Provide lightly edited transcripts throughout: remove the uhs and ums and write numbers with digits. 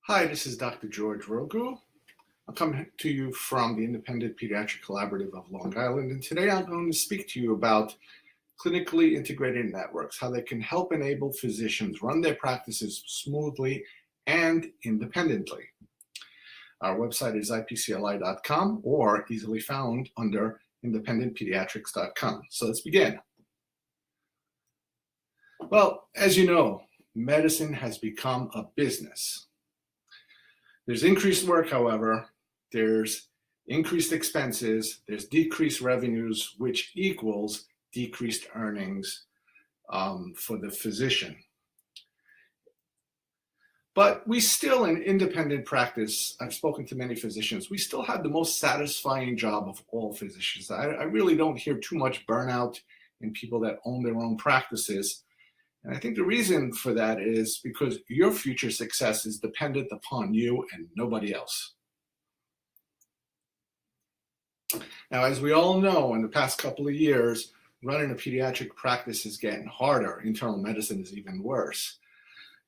Hi, this is Dr. George Rogu. I'm coming to you from the Independent Pediatric Collaborative of Long Island, and today I'm going to speak to you about clinically integrated networks, how they can help enable physicians run their practices smoothly and independently. Our website is ipcli.com or easily found under independentpediatrics.com. So let's begin. Well, as you know, medicine has become a business. There's increased work, however, there's increased expenses, there's decreased revenues, which equals decreased earnings for the physician. But we still, in independent practice, I've spoken to many physicians, we still have the most satisfying job of all physicians. I really don't hear too much burnout in people that own their own practices. And I think the reason for that is because your future success is dependent upon you and nobody else. Now, as we all know, in the past couple of years, running a pediatric practice is getting harder. Internal medicine is even worse.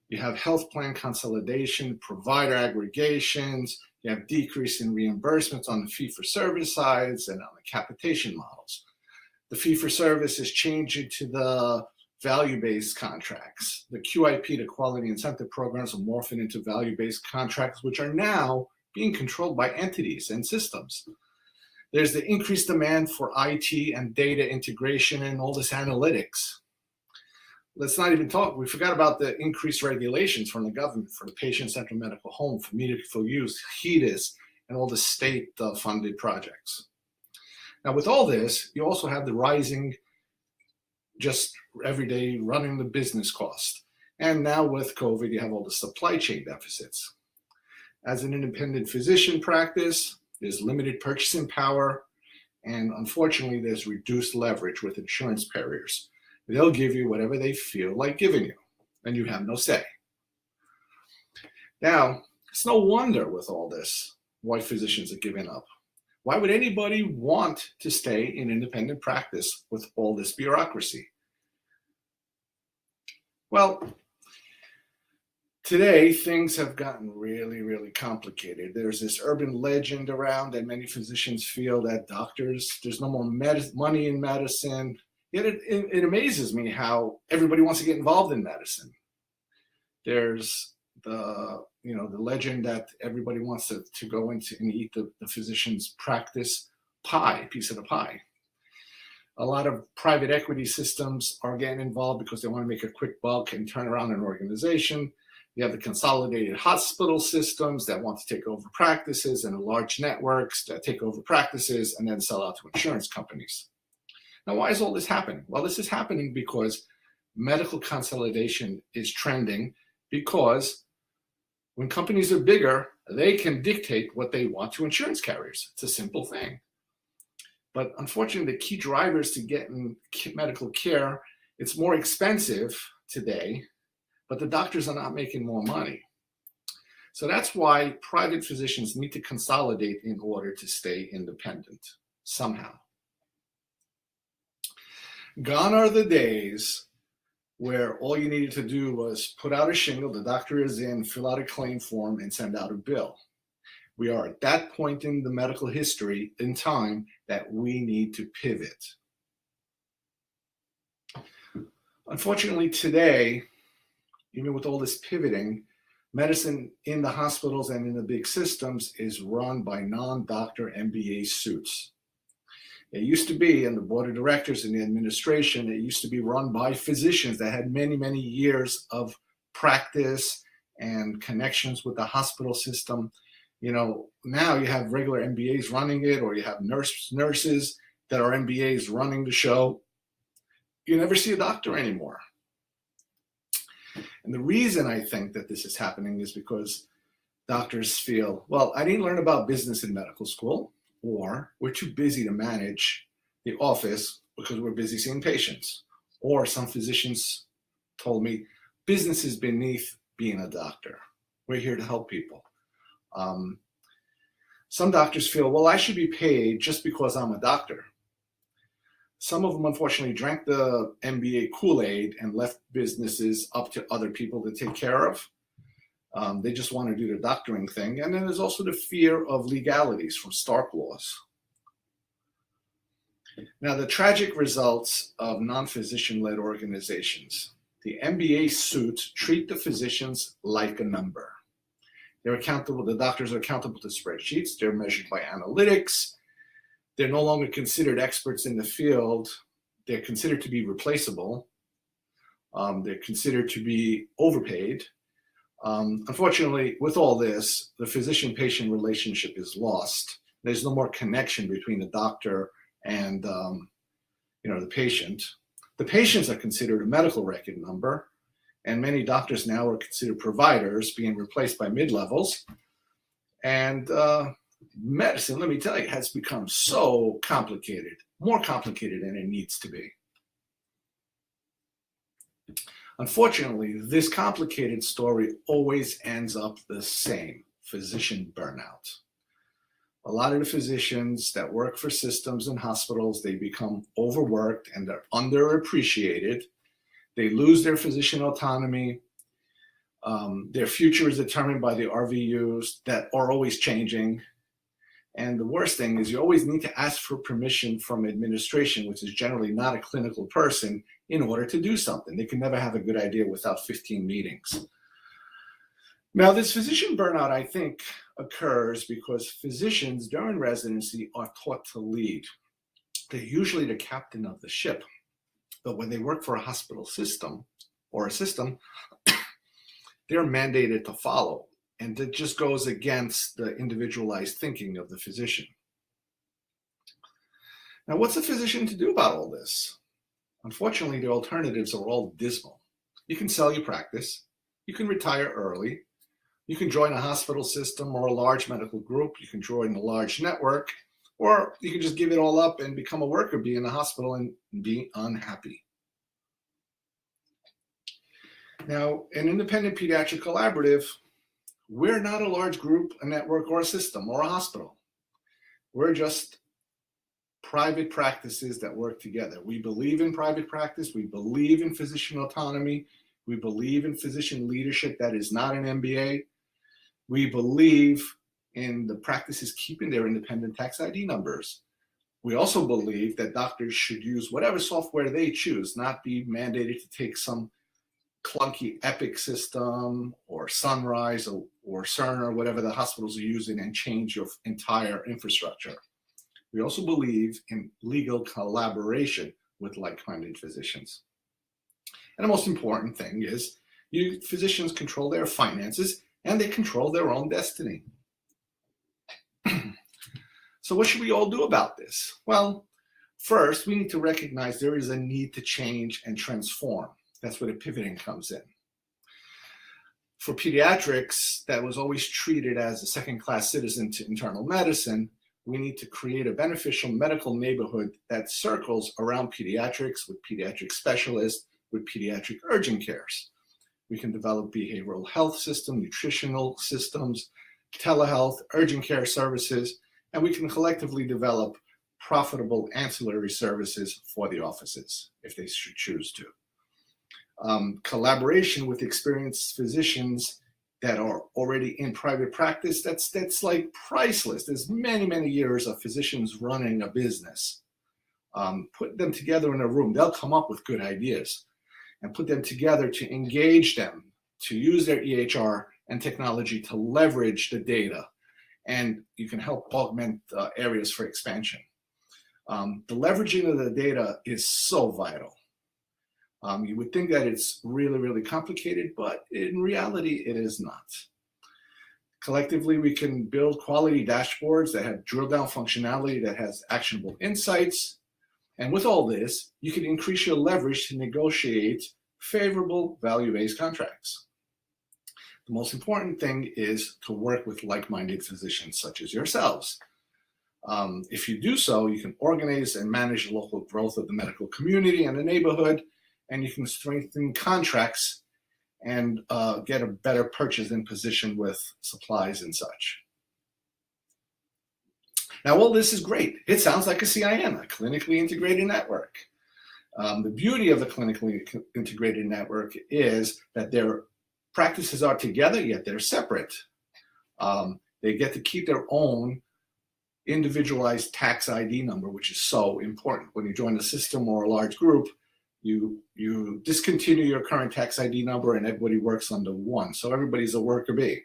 You have health plan consolidation, provider aggregations, you have decrease in reimbursements on the fee-for-service sides and on the capitation models. The fee-for-service is changing to the value-based contracts. The QIP, the quality incentive programs, are morphing into value-based contracts, which are now being controlled by entities and systems. There's the increased demand for IT and data integration and all this analytics. Let's not even talk, we forgot about the increased regulations from the government for the patient-centered medical home, for meaningful use, HEDIS, and all the state-funded projects. Now, with all this, you also have the rising just everyday running the business cost. And now with COVID, you have all the supply chain deficits. As an independent physician practice, there's limited purchasing power, and unfortunately, there's reduced leverage with insurance carriers. They'll give you whatever they feel like giving you, and you have no say. Now, it's no wonder with all this why physicians are giving up. Why would anybody want to stay in independent practice with all this bureaucracy? Well, today things have gotten really, really complicated. There's this urban legend around that many physicians feel that doctors, there's no more money in medicine. Yet it amazes me how everybody wants to get involved in medicine. There's the legend that everybody wants to go into and eat the physician's practice piece of the pie. A lot of private equity systems are getting involved because they want to make a quick buck and turn around an organization. You have the consolidated hospital systems that want to take over practices and the large networks that take over practices and then sell out to insurance companies. Now, why is all this happening? Well, this is happening because medical consolidation is trending, because when companies are bigger, they can dictate what they want to insurance carriers. It's a simple thing. But unfortunately, the key drivers to getting medical care, it's more expensive today, but the doctors are not making more money. So that's why private physicians need to consolidate in order to stay independent somehow. Gone are the days where all you needed to do was put out a shingle, the doctor is in, fill out a claim form, and send out a bill. We are at that point in the medical history in time that we need to pivot. Unfortunately, today, even with all this pivoting, medicine in the hospitals and in the big systems is run by non-doctor MBA suits. It used to be in the board of directors and the administration, it used to be run by physicians that had many, many years of practice and connections with the hospital system. You know, now you have regular MBAs running it, or you have nurses that are MBAs running the show. You never see a doctor anymore. And the reason I think that this is happening is because doctors feel, well, I didn't learn about business in medical school, or we're too busy to manage the office because we're busy seeing patients. Or some physicians told me, business is beneath being a doctor. We're here to help people. Some doctors feel, well, I should be paid just because I'm a doctor. Some of them, unfortunately, drank the MBA Kool-Aid and left businesses up to other people to take care of. They just want to do the doctoring thing. And then there's also the fear of legalities from Stark laws. Now, the tragic results of non-physician-led organizations. The MBA suits treat the physicians like a number. They're accountable, the doctors are accountable to spreadsheets, they're measured by analytics, they're no longer considered experts in the field, they're considered to be replaceable, they're considered to be overpaid. Unfortunately, with all this, the physician-patient relationship is lost. There's no more connection between the doctor and the patient. The patients are considered a medical record number, and many doctors now are considered providers, being replaced by mid-levels. And medicine, let me tell you, has become so complicated, more complicated than it needs to be. Unfortunately, this complicated story always ends up the same: physician burnout. A lot of the physicians that work for systems and hospitals, they become overworked and they're underappreciated. They lose their physician autonomy. Their future is determined by the RVUs that are always changing. And the worst thing is you always need to ask for permission from administration, which is generally not a clinical person, in order to do something. They can never have a good idea without 15 meetings. Now, this physician burnout, I think, occurs because physicians during residency are taught to lead. They're usually the captain of the ship. But when they work for a hospital system or a system, they're mandated to follow. And it just goes against the individualized thinking of the physician. Now, what's a physician to do about all this? Unfortunately, the alternatives are all dismal. You can sell your practice. You can retire early. You can join a hospital system or a large medical group. You can join a large network, or you can just give it all up and become a worker, be in the hospital and be unhappy. Now, an independent pediatric collaborative, we're not a large group, a network, or a system, or a hospital. We're just private practices that work together. We believe in private practice. We believe in physician autonomy. We believe in physician leadership that is not an MBA. We believe in the practices keeping their independent tax ID numbers. We also believe that doctors should use whatever software they choose, not be mandated to take some clunky Epic system or Sunrise or Cerner or whatever the hospitals are using and change your entire infrastructure. We also believe in legal collaboration with like-minded physicians. And the most important thing is physicians control their finances and they control their own destiny. So what should we all do about this? Well, first, we need to recognize there is a need to change and transform. That's where the pivoting comes in. For pediatrics, that was always treated as a second-class citizen to internal medicine, we need to create a beneficial medical neighborhood that circles around pediatrics with pediatric specialists, with pediatric urgent cares. We can develop behavioral health systems, nutritional systems, telehealth, urgent care services, and we can collectively develop profitable ancillary services for the offices if they should choose to. Collaboration with experienced physicians that are already in private practice, that's like priceless. There's many, many years of physicians running a business. Put them together in a room, they'll come up with good ideas, and put them together to engage them, to use their EHR and technology to leverage the data. And you can help augment areas for expansion. The leveraging of the data is so vital. You would think that it's really, really complicated, but in reality, it is not. Collectively, we can build quality dashboards that have drill down functionality that has actionable insights. And with all this, you can increase your leverage to negotiate favorable value-based contracts. The most important thing is to work with like-minded physicians such as yourselves. If you do so, you can organize and manage the local growth of the medical community and the neighborhood, and you can strengthen contracts and get a better purchasing position with supplies and such. Now, all this is great. It sounds like a CIN, a clinically integrated network. The beauty of the clinically integrated network is that there practices are together, yet they're separate. They get to keep their own individualized tax ID number, which is so important. When you join a system or a large group, you discontinue your current tax ID number and everybody works under one. So everybody's a worker bee.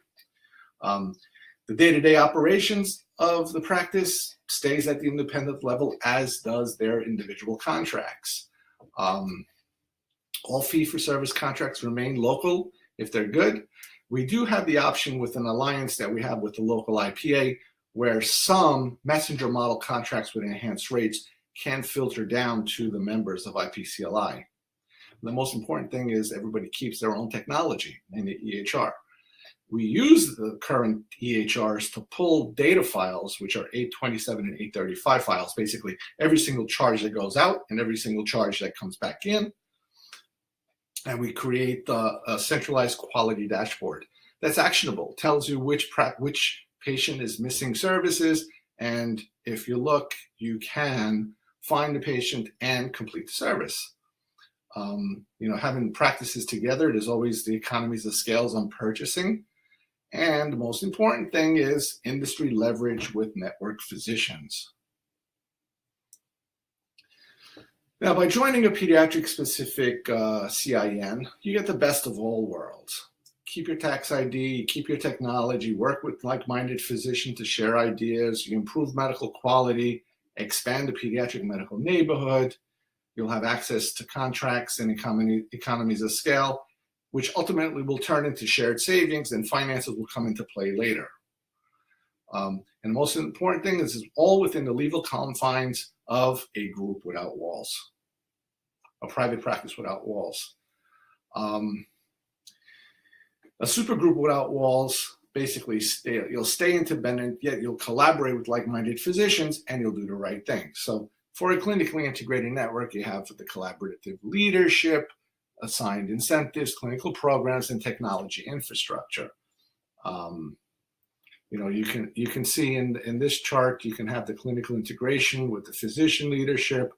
The day-to-day operations of the practice stays at the independent level, as does their individual contracts. All fee-for-service contracts remain local if they're good. We do have the option with an alliance that we have with the local IPA, where some messenger model contracts with enhanced rates can filter down to the members of IPCLI. The most important thing is everybody keeps their own technology in the EHR. We use the current EHRs to pull data files, which are 827 and 835 files, basically every single charge that goes out and every single charge that comes back in. And we create a centralized quality dashboard that's actionable, tells you which patient is missing services, and if you look, you can find the patient and complete the service. Having practices together, there's always the economies of scales on purchasing. And the most important thing is industry leverage with network physicians. Now, by joining a pediatric-specific CIN, you get the best of all worlds. Keep your tax ID, keep your technology, work with like-minded physicians to share ideas, you improve medical quality, expand the pediatric medical neighborhood, you'll have access to contracts and economies of scale, which ultimately will turn into shared savings, and finances will come into play later. And the most important thing is it's all within the legal confines of a group without walls, a private practice without walls. A supergroup without walls, basically you'll stay independent, yet you'll collaborate with like-minded physicians and you'll do the right thing. So for a clinically integrated network, you have the collaborative leadership, assigned incentives, clinical programs, and technology infrastructure. You can see in this chart, you can have the clinical integration with the physician leadership,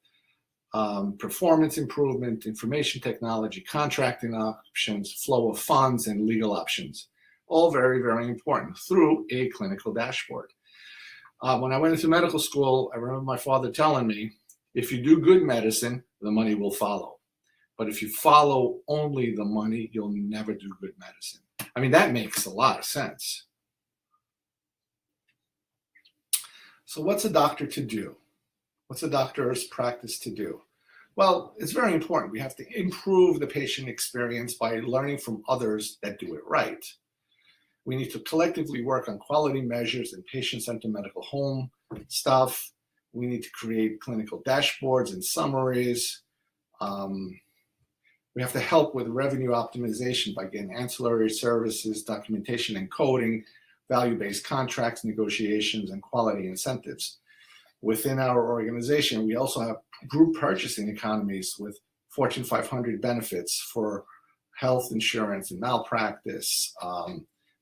performance improvement, information technology, contracting options, flow of funds, and legal options. All very, very important through a clinical dashboard. When I went into medical school, I remember my father telling me, if you do good medicine, the money will follow. But if you follow only the money, you'll never do good medicine. I mean, that makes a lot of sense. So what's a doctor to do? What's a doctor's practice to do? Well, it's very important. We have to improve the patient experience by learning from others that do it right. We need to collectively work on quality measures and patient-centered medical home stuff. We need to create clinical dashboards and summaries. We have to help with revenue optimization by getting ancillary services, documentation and coding, value-based contracts, negotiations, and quality incentives. Within our organization, we also have group purchasing economies with Fortune 500 benefits for health insurance and malpractice,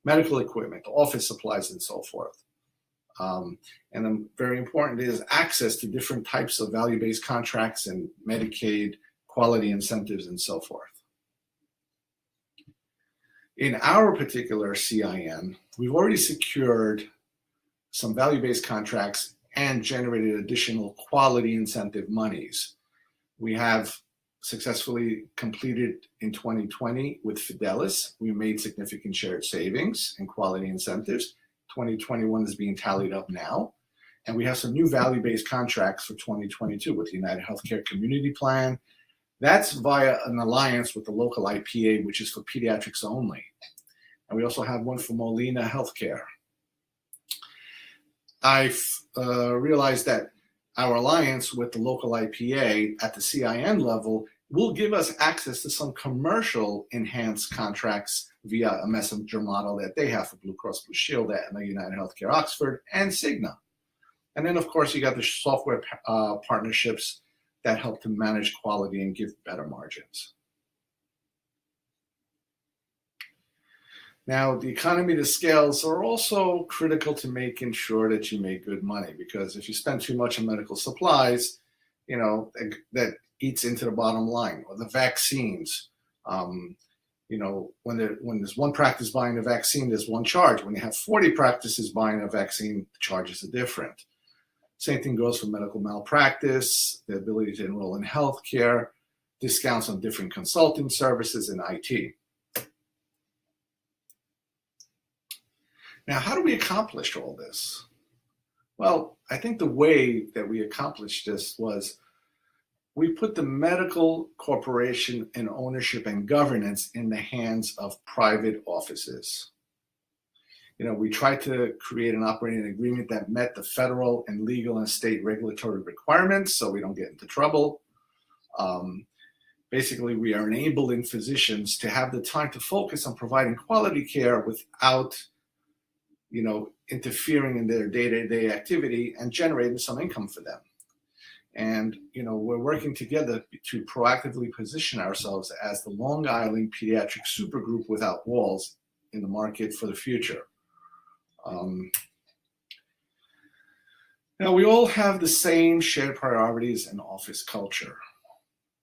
medical equipment, office supplies, and so forth. And then very important is access to different types of value-based contracts and Medicaid, quality incentives, and so forth. In our particular CIN, we've already secured some value-based contracts and generated additional quality incentive monies. We have successfully completed in 2020 with Fidelis. We made significant shared savings and quality incentives. 2021 is being tallied up now. And we have some new value-based contracts for 2022 with the United Healthcare Community Plan. That's via an alliance with the local IPA, which is for pediatrics only. And we also have one for Molina Healthcare. I've realized that our alliance with the local IPA at the CIN level will give us access to some commercial enhanced contracts via a messenger model that they have for Blue Cross Blue Shield at United Healthcare Oxford and Cigna. And then, of course, you got the software partnerships that help to manage quality and give better margins. Now, the economy of scales are also critical to making sure that you make good money, because if you spend too much on medical supplies, that eats into the bottom line, or the vaccines. When there's one practice buying a vaccine, there's one charge. When you have 40 practices buying a vaccine, the charges are different. Same thing goes for medical malpractice, the ability to enroll in healthcare, discounts on different consulting services and IT. Now, how do we accomplish all this? Well, I think the way that we accomplished this was we put the medical corporation and ownership and governance in the hands of private offices. We tried to create an operating agreement that met the federal and legal and state regulatory requirements so we don't get into trouble. Basically, we are enabling physicians to have the time to focus on providing quality care without interfering in their day-to-day activity and generating some income for them. And, we're working together to proactively position ourselves as the Long Island pediatric supergroup without walls in the market for the future. Now, we all have the same shared priorities and office culture.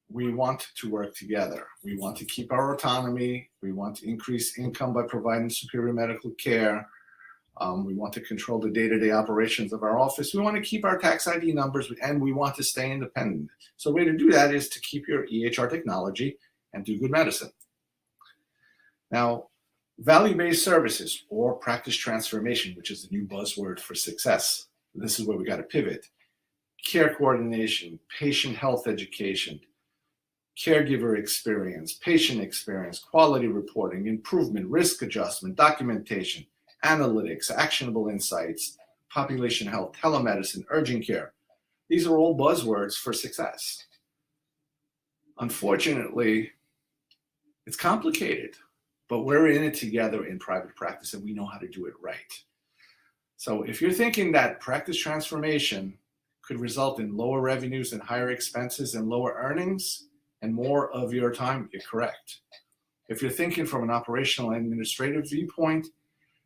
We want to work together. We want to keep our autonomy. We want to increase income by providing superior medical care. We want to control the day-to-day operations of our office. We want to keep our tax ID numbers, and we want to stay independent. So the way to do that is to keep your EHR technology and do good medicine. Now, value-based services or practice transformation, which is the new buzzword for success. This is where we got to pivot. Care coordination, patient health education, caregiver experience, patient experience, quality reporting, improvement, risk adjustment, documentation, analytics, actionable insights, population health, telemedicine, urgent care. These are all buzzwords for success. Unfortunately, it's complicated, but we're in it together in private practice and we know how to do it right. So if you're thinking that practice transformation could result in lower revenues and higher expenses and lower earnings and more of your time, you're correct. If you're thinking from an operational and administrative viewpoint,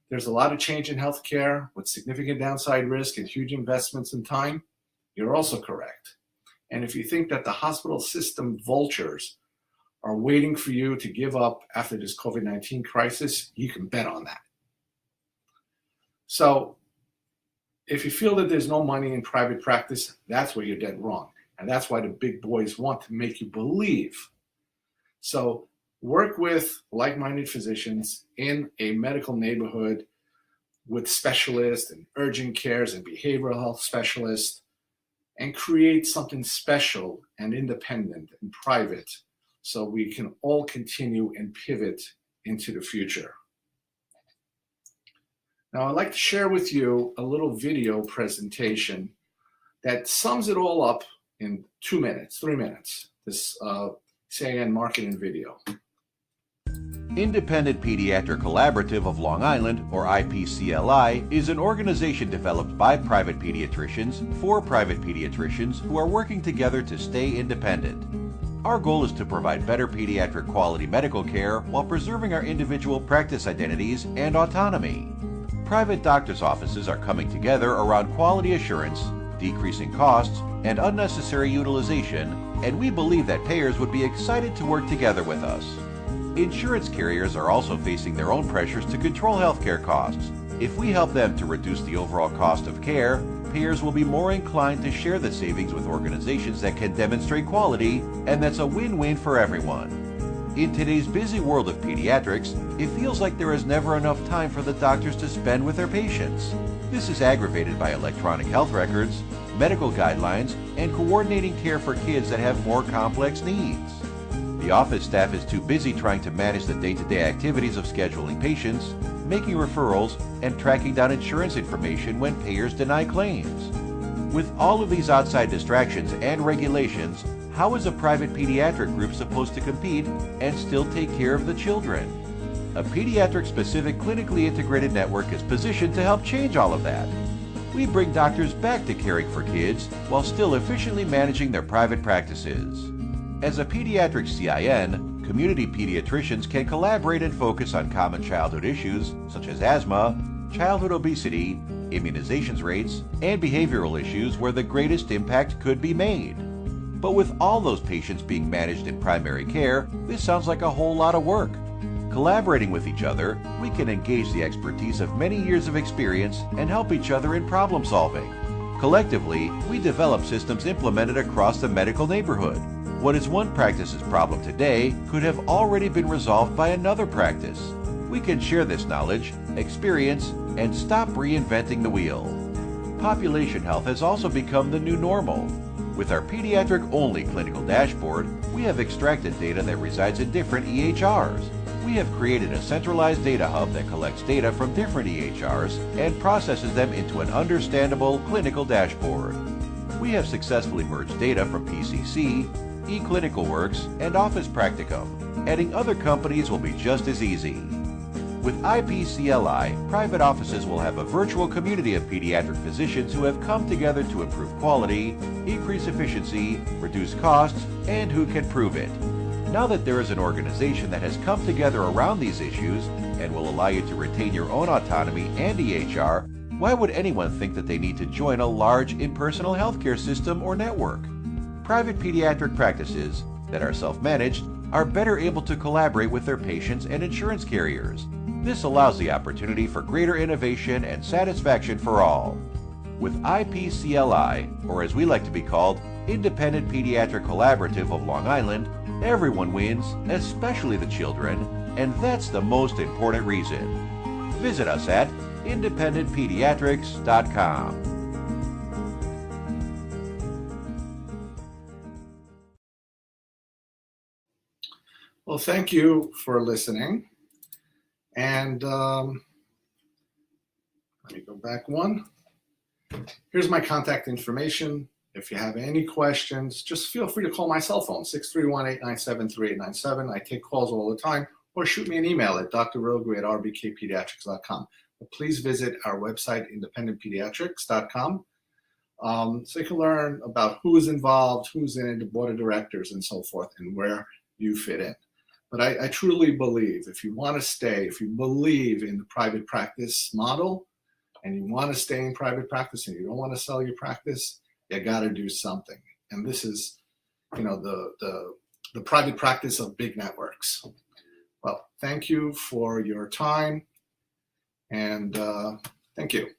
there's a lot of change in healthcare with significant downside risk and huge investments in time, you're also correct. And if you think that the hospital system vultures are waiting for you to give up after this COVID-19 crisis, you can bet on that. So if you feel that there's no money in private practice, that's where you're dead wrong. And that's why the big boys want to make you believe. So work with like-minded physicians in a medical neighborhood with specialists and urgent cares and behavioral health specialists and create something special and independent and private so we can all continue and pivot into the future. Now, I'd like to share with you a little video presentation that sums it all up in 2 minutes, 3 minutes, this CIN marketing video. Independent Pediatric Collaborative of Long Island, or IPCLI, is an organization developed by private pediatricians for private pediatricians who are working together to stay independent. Our goal is to provide better pediatric quality medical care while preserving our individual practice identities and autonomy. Private doctors' offices are coming together around quality assurance, decreasing costs, and unnecessary utilization, and we believe that payers would be excited to work together with us. Insurance carriers are also facing their own pressures to control healthcare costs. If we help them to reduce the overall cost of care, payers will be more inclined to share the savings with organizations that can demonstrate quality, and that's a win-win for everyone. In today's busy world of pediatrics, it feels like there is never enough time for the doctors to spend with their patients. This is aggravated by electronic health records, medical guidelines, and coordinating care for kids that have more complex needs. The office staff is too busy trying to manage the day-to-day activities of scheduling patients, making referrals, and tracking down insurance information when payers deny claims. With all of these outside distractions and regulations, how is a private pediatric group supposed to compete and still take care of the children? A pediatric-specific clinically integrated network is positioned to help change all of that. We bring doctors back to caring for kids while still efficiently managing their private practices. As a pediatric CIN, community pediatricians can collaborate and focus on common childhood issues such as asthma, childhood obesity, immunizations rates, and behavioral issues where the greatest impact could be made. But with all those patients being managed in primary care, this sounds like a whole lot of work. collaborating with each other, we can engage the expertise of many years of experience and help each other in problem solving. Collectively, we develop systems implemented across the medical neighborhood. What is one practice's problem today could have already been resolved by another practice. We can share this knowledge, experience, and stop reinventing the wheel. Population health has also become the new normal. With our pediatric-only clinical dashboard, we have extracted data that resides in different EHRs. We have created a centralized data hub that collects data from different EHRs and processes them into an understandable clinical dashboard. We have successfully merged data from PCC, eClinicalWorks, and Office Practicum. Adding other companies will be just as easy. With IPCLI, private offices will have a virtual community of pediatric physicians who have come together to improve quality, increase efficiency, reduce costs, and who can prove it. Now that there is an organization that has come together around these issues and will allow you to retain your own autonomy and EHR, why would anyone think that they need to join a large impersonal healthcare system or network? Private pediatric practices that are self-managed are better able to collaborate with their patients and insurance carriers. This allows the opportunity for greater innovation and satisfaction for all. With IPCLI, or as we like to be called, Independent Pediatric Collaborative of Long Island, everyone wins, especially the children, and that's the most important reason. Visit us at independentpediatrics.com. Well, thank you for listening. And let me go back one. Here's my contact information. If you have any questions, just feel free to call my cell phone, 631-897-3897. I take calls all the time, or shoot me an email at drrogu@rbkpediatrics.com. But please visit our website, independentpediatrics.com, so you can learn about who is involved, who's in it, the board of directors, and so forth, and where you fit in. But I truly believe if you want to stay, if you believe in the private practice model, and you want to stay in private practice and you don't want to sell your practice, you got to do something. And this is, the private practice of big networks. Well, thank you for your time, and thank you.